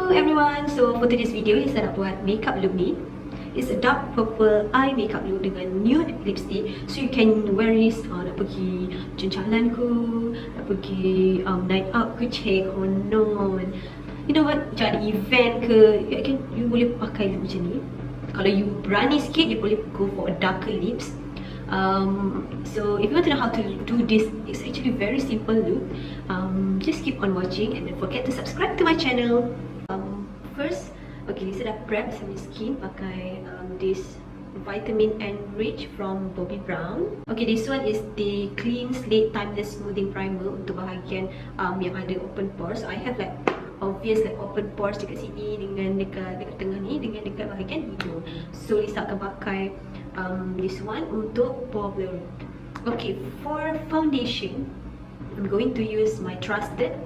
Hello everyone, so for today's video saya nak buat makeup look ni. It's a dark purple eye makeup look dengan nude lipstick. So you can wear this nak pergi jalan ke, nak pergi night out ke, check or not. You know what, macam ada event ke, you boleh pakai look macam ni. Kalau you berani sikit, you boleh go for a darker lips. So if you want to know how to do this, it's actually very simple look. Just keep on watching and don't forget to subscribe to my channel. First, okay, saya dah prep my skin pakai this vitamin Enriched from Bobbi brown. Okay, this one is the clean slate timeless smoothing primer untuk bahagian yang ada open pores. So I have like obvious like open pores dekat sini, dengan dekat tengah ni, dengan dekat bahagian hidung. So Lisa akan pakai this one untuk pore blur. Okay, for foundation, I'm going to use my trusted,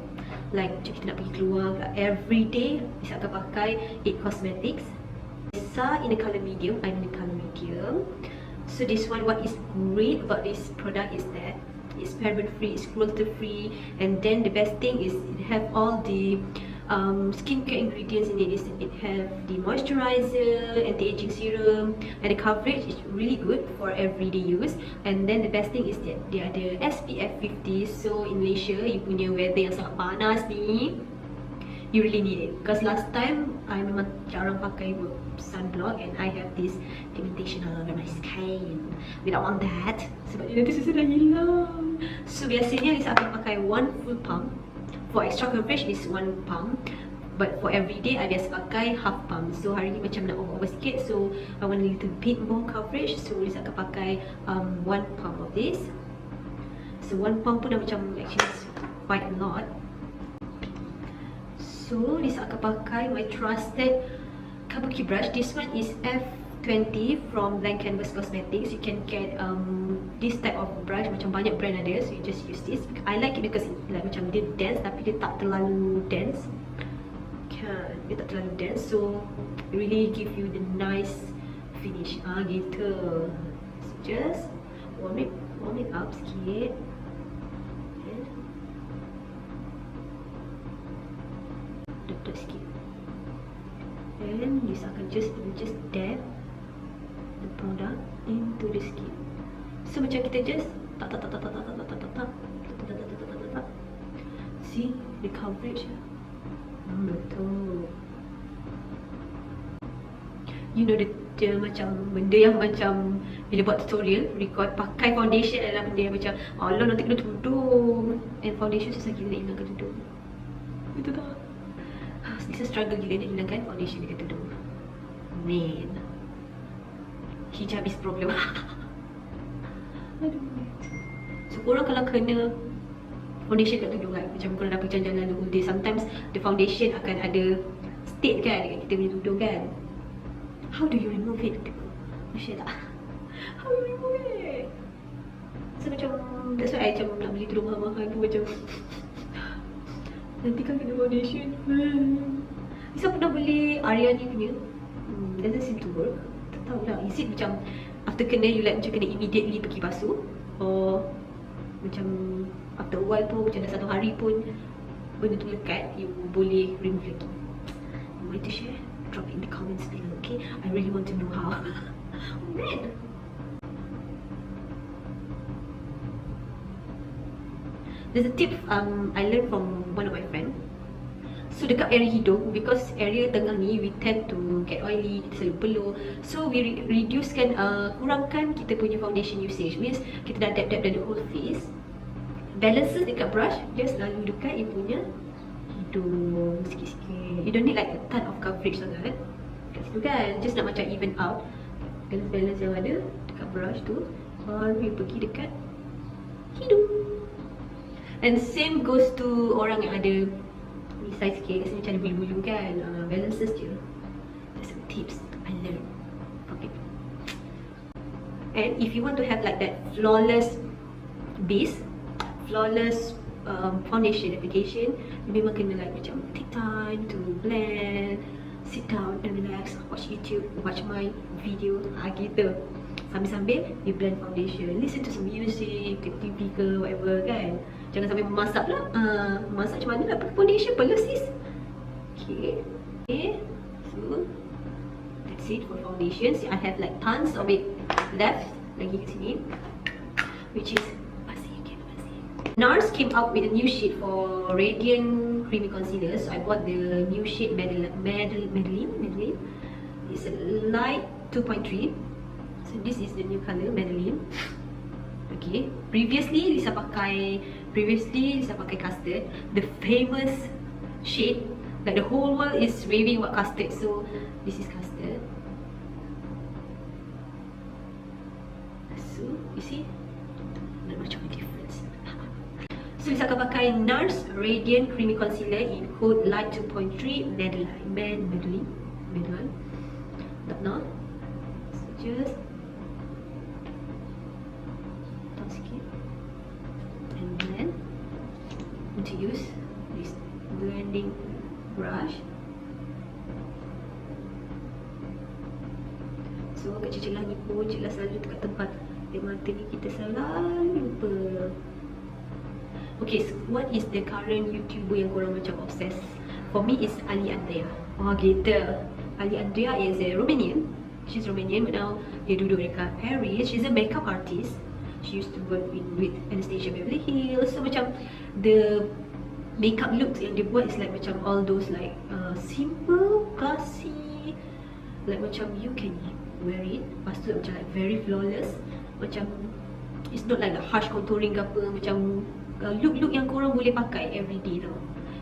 like macam kita nak pergi keluar everyday, Lisa akan pakai Cosmetic. Lisa in the color medium, I'm in the color medium. So this one, what is great about this product is that it's paraben free, it's cruelty free, and then the best thing is it have all the skincare ingredients in it. It have the moisturizer, anti-aging serum, and the coverage is really good for everyday use. And then the best thing is that dia ada SPF 50. So in Malaysia, you punya weather yang sangat panas ni, you really need it. Because last time I memang jarang pakai sunblock, and I have this pigmentation all over my skin. We don't want that, sebab dia nanti susah dah hilang. So biasanya Lisa akan pakai one full pump. For extra coverage is 1 pump, but for everyday I biasa pakai half pump. So hari ni macam nak over sikit, so I want a little bit more coverage. So Lisa akan pakai 1 pump of this. So 1 pump pun dah macam actually quite a lot. So Lisa akan pakai my trusted kabuki brush. This one is F20 from Blank Canvas Cosmetics. You can get this type of brush, macam banyak brand ada, so you just use this. I like it because it, like macam dia dense tapi dia tak terlalu dense. Dia tak terlalu dense, so it really give you the nice finish. Gitu. So just warm it up sikit. Dot sikit. And you akan just dab the product into the skin. So macam kita just tak. See the coverage. Betul. You know dia macam benda yang macam bila buat tutorial record pakai foundation adalah benda yang macam Allah nanti kena tudung. And foundation susah gila nak hilangkan tudung. Betul tak? Lisa struggle gila nak hilangkan foundation dekat tudung. Man, hijab is problem. Aduh. So korang kalau kena foundation kat tudung kan, macam korang dah pergi jalan-jalan the whole day, sometimes the foundation akan ada state kan dekat kita punya tudung kan. How do you remove it? Masya tak? How do you remove it? So macam, that's why I macam nak beli tudung mahal-mahal tu macam nanti kan kena foundation. Lisa pernah beli Aryani punya, doesn't seem to work. Tak tahu lah, is it macam after kena you like macam kena immediately pergi basuh, or macam after a while pun, macam dah 1 hari pun benda tu lekat, you boleh remove lagi. You want to share? Drop it in the comments below, okay? I really want to know how. Man. There's a tip I learned from one of my friends. So dekat area hidung, because area tengah ni we tend to get oily, kita selalu peluh. So we reducekan, kurangkan kita punya foundation usage. Means kita dah dab the whole face. Balances dekat brush, just selalu dekat you punya hidung sikit-sikit. You don't need like a ton of coverage sangat kat situ kan. Just nak macam even out balance yang ada dekat brush tu, baru you pergi dekat hidung. And same goes to orang yang ada ni size sikit, kasi macam ada bulu-bulu kan. Balances je. There's some tips I learned from it. And if you want to have like that flawless base, flawless foundation application, you memang kena like macam take time to blend, sit down and relax, watch YouTube, watch my video, gitu. Sambil-sambil you blend foundation, listen to some music, ke TV ke whatever kan. Jangan sampai memasak lah. Masak macam mana nak pakai foundation pala sis. Okay. Okay, so that's it for foundations. I have like tons of it left lagi kat sini, which is NARS came out with a new shade for Radiant Creamy Concealer. So I bought the new shade Madeleine. It's a light 2.3. So this is the new color Madeleine. Okay. Previously Lisa pakai custard, the famous shade. Like the whole world is raving about custard. So this is custard. So you see, not much of a difference. So Lisa akan pakai NARS Radiant Creamy Concealer in code light 2.3 Madeleine. Not. So just top sikit, and then I'm going to use this blending brush. So kat cuci langit pun Cik lah selalu dekat tempat air mata ni kita selalu lupa. Okay, so what is the current YouTuber yang korang macam obsessed? For me is Ali Andrea. Oh gitu. Ali Andrea is a Romanian. She's Romanian but now dia duduk dekat Paris. She's a makeup artist. She used to work with Anastasia Beverly Hills. So macam the makeup looks yang dia buat is like macam all those like simple, classy. Like macam you can wear it. Lepas tu macam like very flawless. Macam it's not like the harsh contouring ke apa. Macam look yang korang boleh pakai everyday tau.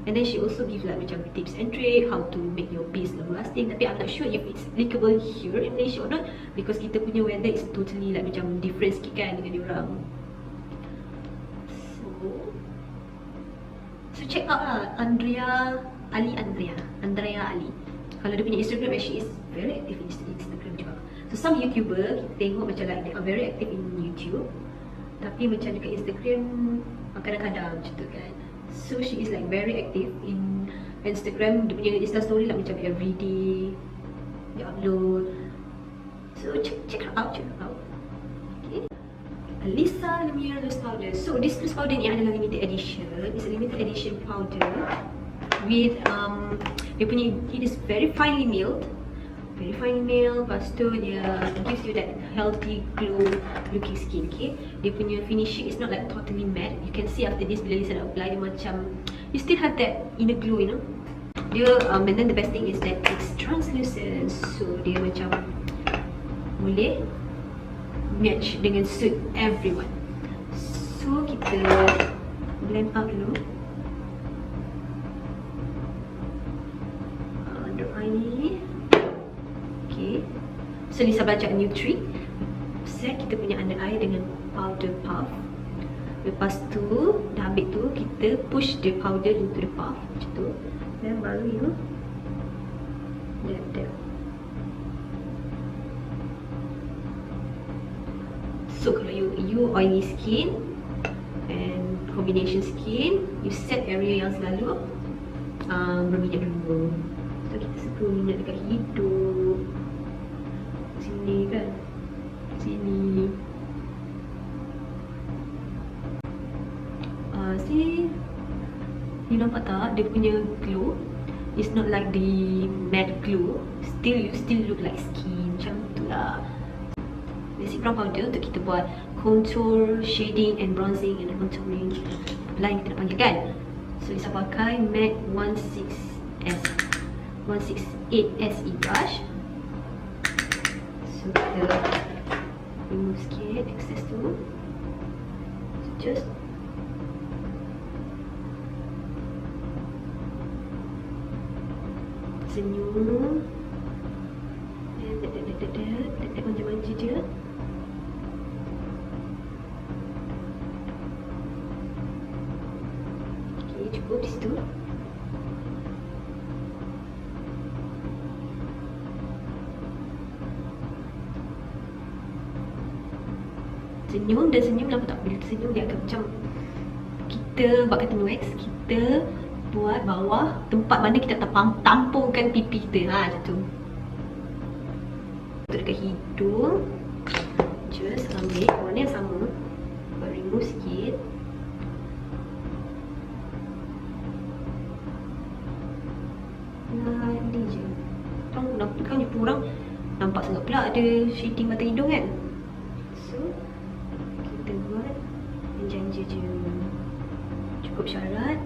And then she also gives like macam tips and tricks how to make your base long lasting. Tapi I'm not sure if it's applicable here in Malaysia or not, because kita punya weather is totally like macam different sikit kan dengan diorang. So check out lah Andrea Ali. Kalau dia punya Instagram, she is very active in Instagram juga. So some YouTuber kita tengok macam like they are very active in YouTube, tapi macam dekat Instagram kadang-kadang macam tu kan. So she is like very active in Instagram. Dia punya Insta story like macam everyday dia upload. So check her out. Okay. Alysa Lumiere loose powder. So this loose powder ni adalah limited edition. It's a limited edition powder with dia punya, it is very finely milled. Lepas tu dia gives you that healthy glow looking skin. Okay, dia punya finishing is not like totally matte. You can see after this bila Lisa dah apply, dia macam you still have that inner glow, you know. Dia and then the best thing is that it's translucent. So dia macam boleh match dengan suit everyone. So kita blend out dulu under eye ni. Okay, so Lisa belajar a new trick. Set kita punya under eye dengan powder puff. Lepas tu, dah ambil tu, kita push the powder into the puff macam tu. Dan baru you dab. So kalau you oily skin and combination skin, you set area yang selalu berminyak dulu. So kita suka minyak dekat hidung, sini kan, sini. See, you nampak tak dia punya glow? It's not like the matte glow. You still look like skin macam tu lah. Basic brown powder untuk kita buat contour, shading and bronzing and contouring. Line kita nak panggil kan. So Lisa pakai MAC 168 SE brush. So kita remove sikit excess tu. So just senyum dan manja-manja je. Okay, cukup di situ. Senyum dan senyum, nampak tak? Bila tersenyum dia akan macam kita buat cotton wax, kita buat bawah tempat mana kita tampungkan pipi kita. Macam tu. Untuk dekat hidung, just ambil warna yang sama, buat remove sikit. Lightly je. Kan jumpa orang nampak sangat pula ada shading mata hidung kan. So kita buat janja je. Cukup syarat.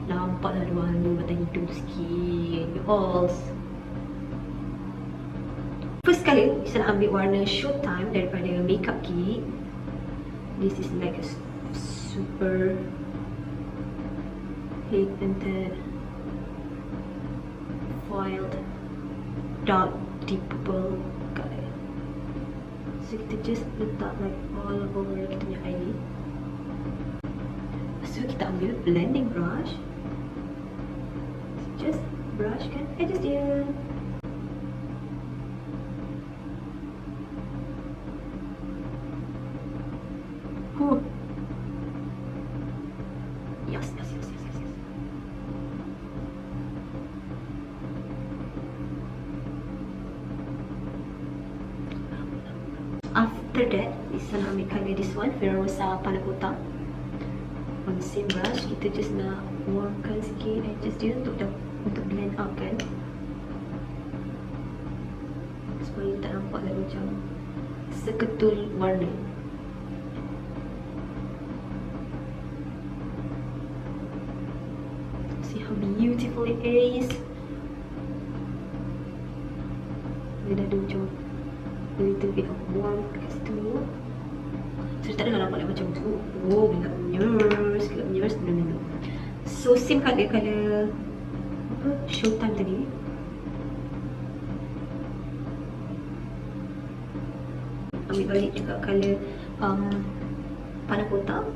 Nampaklah ada warna mata hidung sikit. Alls. First kali saya nak ambil warna Showtime daripada Makeupgeek. This is like a super pigmented foiled dark deep purple color. So kita just letak like all over kita punya eyelid. Lepas tu kita ambil blending brush. Just brush kan edges dia. Yes. After that, kita nak ambil colour this one, Ferrarossa Panacota. On same brush, kita just nak warmkan sikit edges dia untuk blend out kan. Supaya tak nampak like macam seketul warna. See how beautiful it is. Dia dah ada macam a little bit of warmth kat situ. So dia tak ada nampak like macam oh gelap NARS, no. So same colour apa Showtime tadi. Ambil balik juga colour Panacota.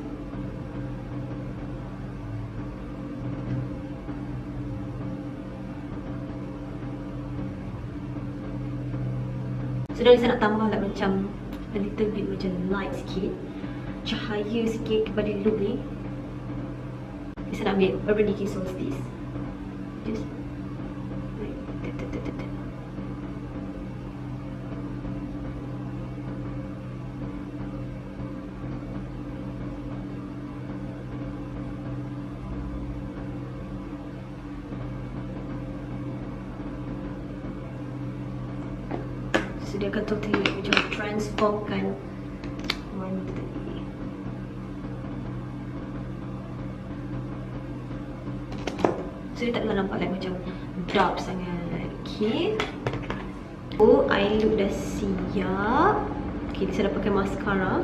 So saya nak tambah like macam a little bit macam light sikit, cahaya sikit kepada look ni. Saya nak ambil Urban Decay Solstice. Just like that. So dia akan totally macam transformkan warna tadi. So dia tak nampak like macam dark sangat. Okay. Oh, eye look dah siap. Okay, saya dah pakai mascara.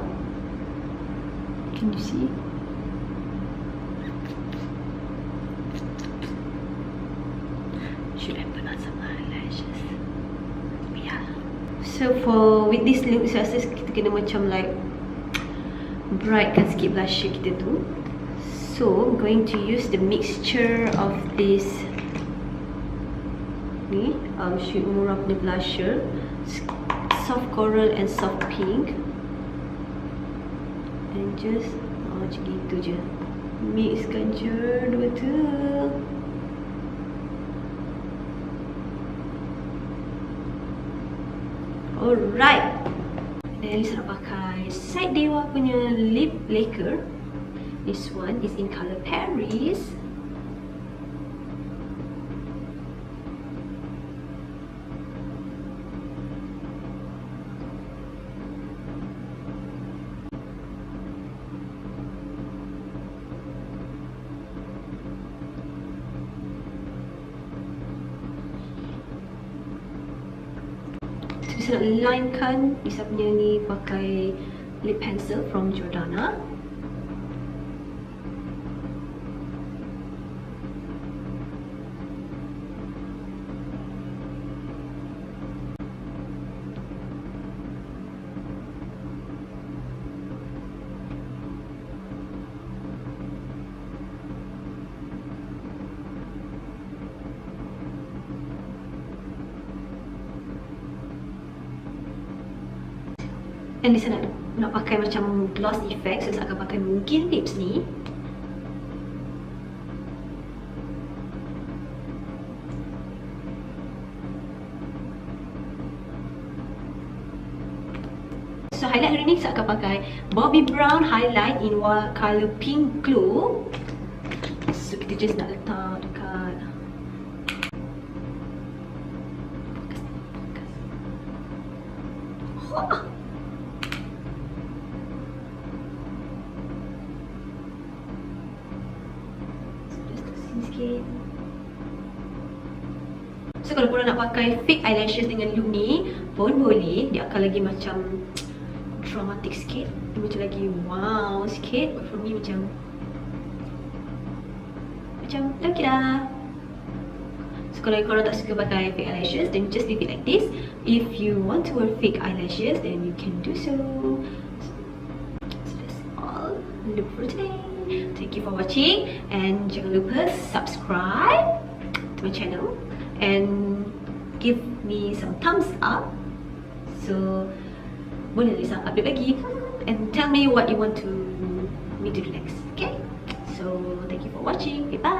Can you see? Should I put on some eyelashes? Yeah. So with this look, saya rasa kita kena macam like brightkan sikit blusher kita tu. So I'm going to use the mixture of this ni Uemura punya blusher, soft coral and soft pink, and just macam gitu je, mixkan je dua tu. Alright, dan Alysa nak pakai Side Dewa punya lip lacquer. This one is in color Paris. Saya nak linekan Alysa punya ni pakai lip pencil from Jordana. Dan Alysa nak pakai macam gloss effect, so saya akan pakai mungkin lips ni. So highlight hari ni saya akan pakai Bobbi Brown highlight in color pink glow. So kita just nak letak dekat Allah. Just kasih sikit. So kalau korang nak pakai fake eyelashes dengan look ni pun boleh. Dia akan lagi macam dramatic sikit. Dia macam lagi wow sikit. But for me macam okay dah. So kalau korang tak suka pakai fake eyelashes, then just leave it like this. If you want to wear fake eyelashes, then you can do so. So that's all look for today. Thank you for watching, and jangan lupa subscribe to my channel and give me some thumbs up. So boleh Alysa update lagi, and tell me what you want me to do next. Okay, so thank you for watching. Okay, bye.